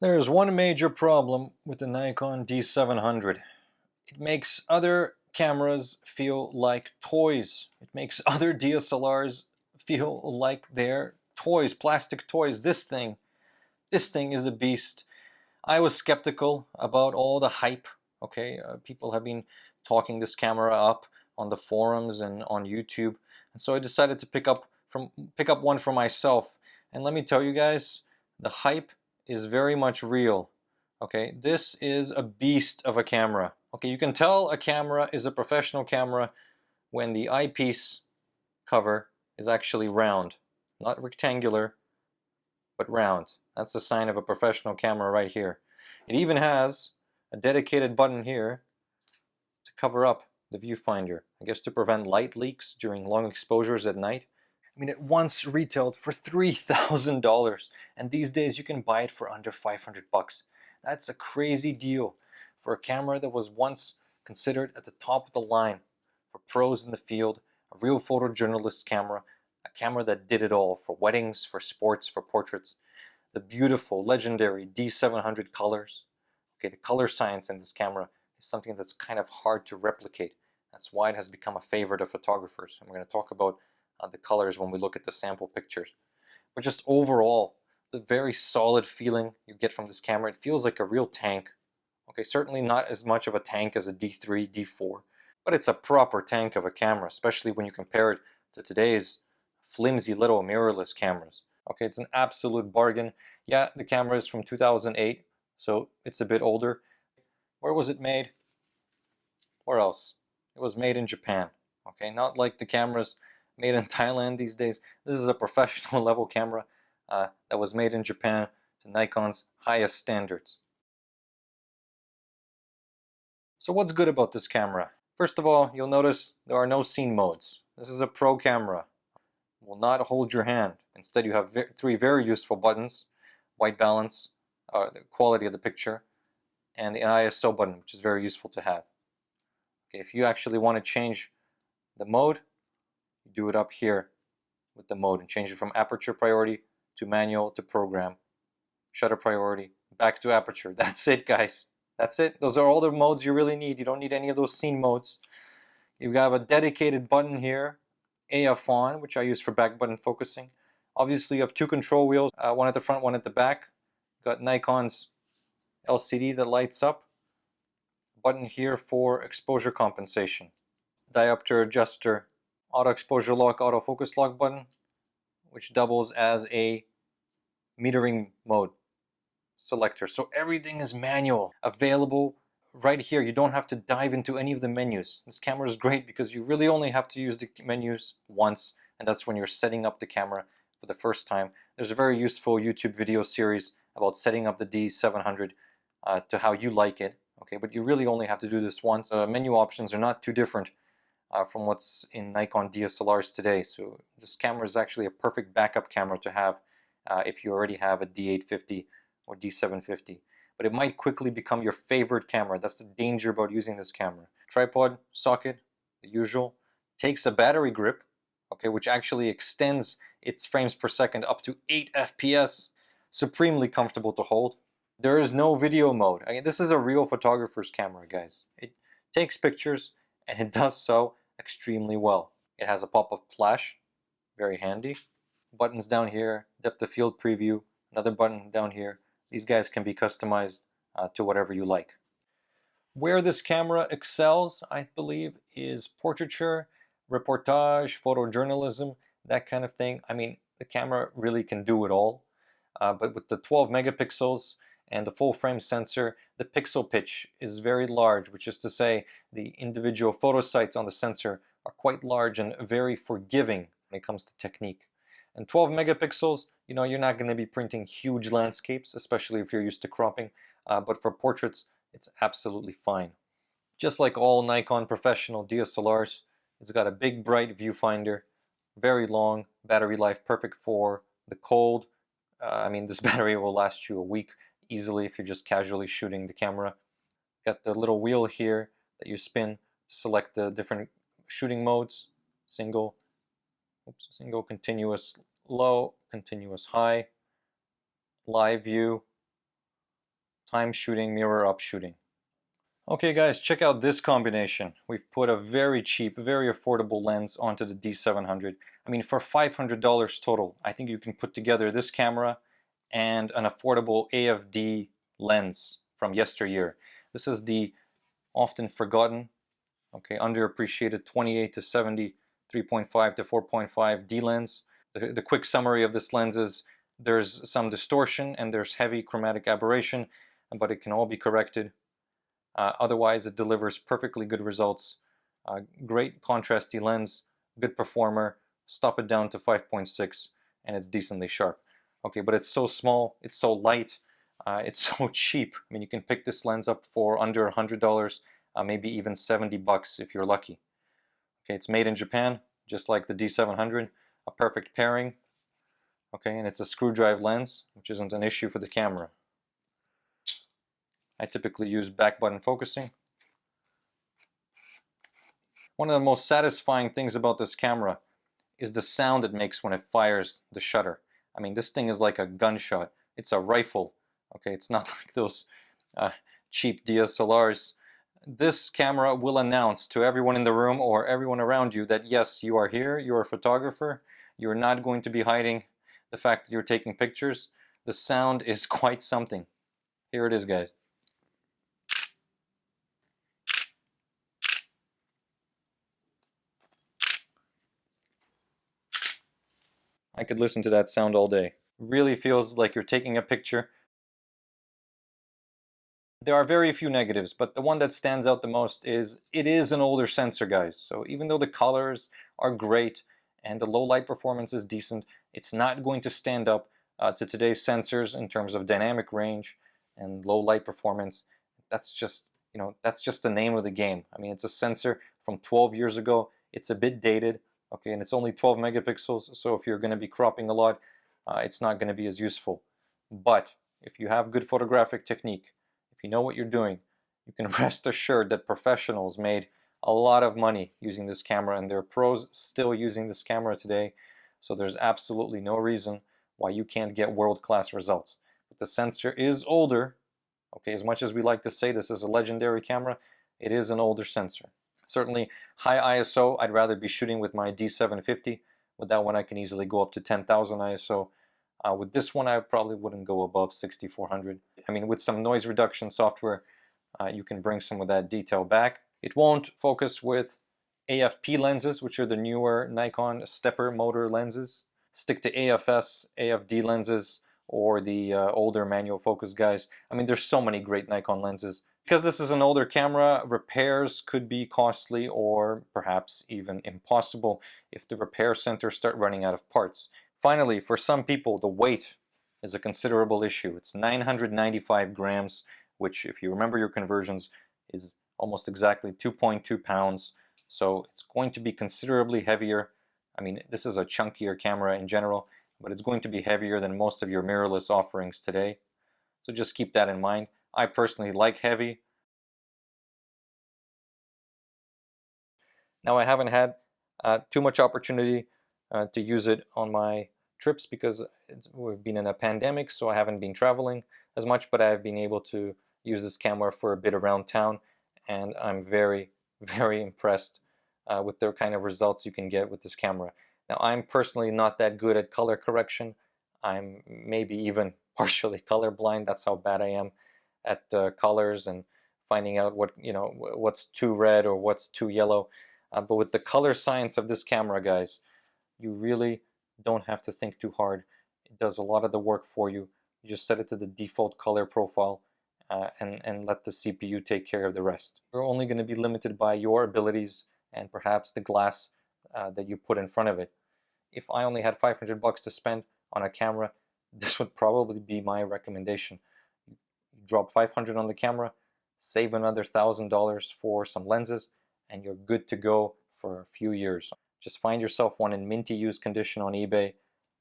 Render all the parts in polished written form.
There's one major problem with the Nikon D700. It makes other cameras feel like toys. It makes other DSLRs feel like they're toys, plastic toys. This thing is a beast. I was skeptical about all the hype. Okay, people have been talking this camera up on the forums and on YouTube, and so I decided to pick up one for myself. And let me tell you guys, the hype is very much real. Okay, this is a beast of a camera. Okay, you can tell a camera is a professional camera when the eyepiece cover is actually round, not rectangular, but round. That's a sign of a professional camera right here. It even has a dedicated button here to cover up the viewfinder, I guess to prevent light leaks during long exposures at night. I mean, it once retailed for $3,000, and these days you can buy it for under 500 bucks. That's a crazy deal for a camera that was once considered at the top of the line for pros in the field, a real photojournalist camera, a camera that did it all for weddings, for sports, for portraits. The beautiful, legendary D700 colors. Okay, the color science in this camera is something that's kind of hard to replicate. That's why it has become a favorite of photographers. And we're going to talk about the colors when we look at the sample pictures. But just overall, the very solid feeling you get from this camera, it feels like a real tank. Okay, certainly not as much of a tank as a D3, D4, but it's a proper tank of a camera, especially when you compare it to today's flimsy little mirrorless cameras. Okay, it's an absolute bargain. Yeah, the camera is from 2008, so it's a bit older. Where was it made? Where else? It was made in Japan. Okay, not like the cameras made in Thailand these days. This is a professional level camera that was made in Japan to Nikon's highest standards. So what's good about this camera? First of all, you'll notice there are no scene modes. This is a pro camera. It will not hold your hand. Instead, you have three very useful buttons: white balance, the quality of the picture, and the ISO button, which is very useful to have. Okay, if you actually want to change the mode, you do it up here with the mode and change it from aperture priority to manual to program, shutter priority, back to aperture. That's it, guys. That's it. Those are all the modes you really need. You don't need any of those scene modes. You have a dedicated button here, AF on, which I use for back button focusing. Obviously, you have two control wheels, one at the front, one at the back. Got Nikon's LCD that lights up. Button here for exposure compensation. Diopter adjuster, auto exposure lock, autofocus lock button, which doubles as a metering mode selector. So everything is manual, available right here. You don't have to dive into any of the menus. This camera is great because you really only have to use the menus once, and that's when you're setting up the camera for the first time. There's a very useful YouTube video series about setting up the D700 to how you like it. Okay, but you really only have to do this once. Menu options are not too different from what's in Nikon DSLRs today. So this camera is actually a perfect backup camera to have if you already have a D850 or D750. But it might quickly become your favorite camera. That's the danger about using this camera. Tripod socket, the usual, takes a battery grip, okay, which actually extends its frames per second up to 8 FPS. Supremely comfortable to hold. There is no video mode. I mean, this is a real photographer's camera, guys. It takes pictures and it does so extremely well. It has a pop-up flash, very handy. Buttons down here, depth of field preview, another button down here. These guys can be customized to whatever you like. Where this camera excels, I believe, is portraiture, reportage, photojournalism, that kind of thing. I mean, the camera really can do it all. But with the 12 megapixels and the full frame sensor, the pixel pitch is very large, which is to say the individual photo sites on the sensor are quite large and very forgiving when it comes to technique. And 12 megapixels, you know, you're not going to be printing huge landscapes, especially if you're used to cropping, but for portraits, it's absolutely fine. Just like all Nikon professional DSLRs, it's got a big bright viewfinder, very long battery life, perfect for the cold. I mean, this battery will last you a week easily if you're just casually shooting the camera. Got the little wheel here that you spin to select the different shooting modes. Single, continuous low, continuous high, live view, time shooting, mirror up shooting. Okay guys, check out this combination. We've put a very cheap, very affordable lens onto the D700. I mean, for $500 total, I think you can put together this camera and an affordable AFD lens from yesteryear. This is the often forgotten, okay, underappreciated 28 to 70, 3.5 to 4.5 D lens. The quick summary of this lens is there's some distortion and there's heavy chromatic aberration, but it can all be corrected. Otherwise, it delivers perfectly good results. Great contrasty lens, good performer. Stop it down to 5.6 and it's decently sharp. Okay, but it's so small, it's so light, it's so cheap. I mean, you can pick this lens up for under $100, maybe even 70 bucks if you're lucky. Okay, it's made in Japan, just like the D700, a perfect pairing. Okay, and it's a screw drive lens, which isn't an issue for the camera. I typically use back button focusing. One of the most satisfying things about this camera is the sound it makes when it fires the shutter. I mean, this thing is like a gunshot. It's a rifle. Okay, it's not like those cheap DSLRs. This camera will announce to everyone in the room or everyone around you that yes, you are here, you're a photographer, you're not going to be hiding the fact that you're taking pictures. The sound is quite something. Here it is, guys. I could listen to that sound all day. Really feels like you're taking a picture. There are very few negatives, but the one that stands out the most is it is an older sensor, guys. So even though the colors are great and the low light performance is decent, it's not going to stand up to today's sensors in terms of dynamic range and low light performance. That's just, that's just the name of the game. I mean, it's a sensor from 12 years ago. It's a bit dated. Okay, and it's only 12 megapixels, so if you're going to be cropping a lot, it's not going to be as useful. But if you have good photographic technique, if you know what you're doing, you can rest assured that professionals made a lot of money using this camera, and there are pros still using this camera today, so there's absolutely no reason why you can't get world-class results. But the sensor is older. Okay, as much as we like to say this is a legendary camera, it is an older sensor. Certainly high ISO, I'd rather be shooting with my D750. With that one I can easily go up to 10,000 ISO. With this one I probably wouldn't go above 6400. I mean, with some noise reduction software you can bring some of that detail back. It won't focus with AFP lenses, which are the newer Nikon stepper motor lenses. Stick to AFS, AFD lenses, or the older manual focus guys. I mean, there's so many great Nikon lenses. Because this is an older camera, repairs could be costly or perhaps even impossible if the repair centers start running out of parts. Finally, for some people, the weight is a considerable issue. It's 995 grams, which, if you remember your conversions, is almost exactly 2.2 pounds. So it's going to be considerably heavier. I mean, this is a chunkier camera in general, but it's going to be heavier than most of your mirrorless offerings today. So just keep that in mind. I personally like heavy. Now I haven't had too much opportunity to use it on my trips because we've been in a pandemic, so I haven't been traveling as much, but I've been able to use this camera for a bit around town, and I'm very, very impressed with the kind of results you can get with this camera. Now I'm personally not that good at color correction. I'm maybe even partially colorblind. That's how bad I am at colors and finding out what's too red or what's too yellow. But with the color science of this camera, guys, you really don't have to think too hard. It does a lot of the work for you. You just set it to the default color profile and let the CPU take care of the rest. You're only going to be limited by your abilities and perhaps the glass that you put in front of it. If I only had 500 bucks to spend on a camera, this would probably be my recommendation. You drop 500 on the camera, save another $1,000 for some lenses, and you're good to go for a few years. Just find yourself one in minty used condition on eBay.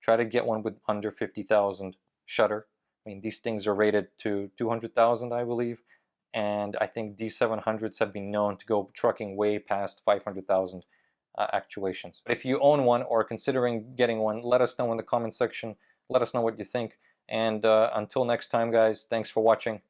Try to get one with under 50,000 shutter. I mean, these things are rated to 200,000, I believe, and I think D700s have been known to go trucking way past 500,000 actuations. But if you own one or are considering getting one, let us know in the comment section. Let us know what you think. And until next time, guys, thanks for watching.